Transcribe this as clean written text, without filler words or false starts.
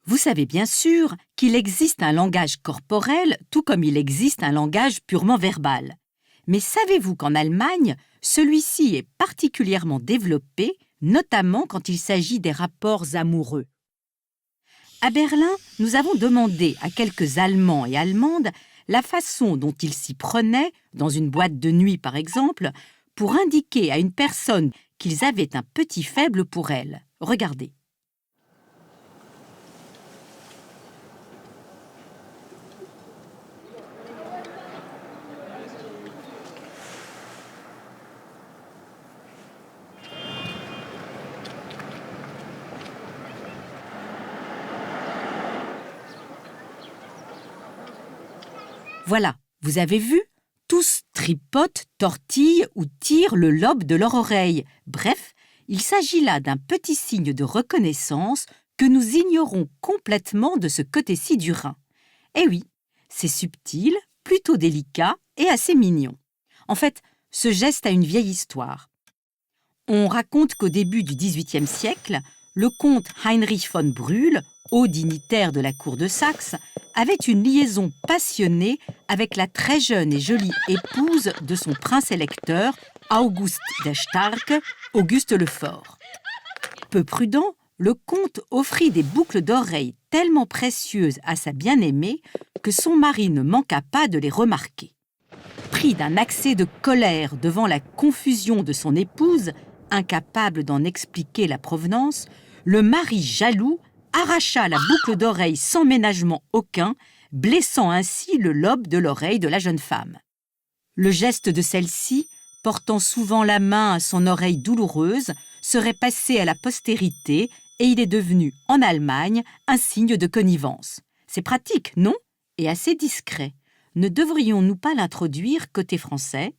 Vous savez bien sûr qu'il existe un langage corporel tout comme il existe un langage purement verbal. Mais savez-vous qu'en Allemagne, celui-ci est particulièrement développé, notamment quand il s'agit des rapports amoureux? À Berlin, nous avons demandé à quelques Allemands et Allemandes la façon dont ils s'y prenaient, dans une boîte de nuit par exemple, pour indiquer à une personne qu'ils avaient un petit faible pour elle. Regardez. Voilà, vous avez vu? Tous tripotent, tortillent ou tirent le lobe de leur oreille. Bref, il s'agit là d'un petit signe de reconnaissance que nous ignorons complètement de ce côté-ci du Rhin. Eh oui, c'est subtil, plutôt délicat et assez mignon. En fait, ce geste a une vieille histoire. On raconte qu'au début du XVIIIe siècle, le comte Heinrich von Brühl, haut dignitaire de la cour de Saxe, avait une liaison passionnée avec la très jeune et jolie épouse de son prince électeur, August der Starke, Auguste le Fort. Peu prudent, le comte offrit des boucles d'oreilles tellement précieuses à sa bien-aimée que son mari ne manqua pas de les remarquer. Pris d'un accès de colère devant la confusion de son épouse, incapable d'en expliquer la provenance, le mari jaloux arracha la boucle d'oreille sans ménagement aucun, blessant ainsi le lobe de l'oreille de la jeune femme. Le geste de celle-ci, portant souvent la main à son oreille douloureuse, serait passé à la postérité et il est devenu, en Allemagne, un signe de connivence. C'est pratique, non? Et assez discret. Ne devrions-nous pas l'introduire côté français ?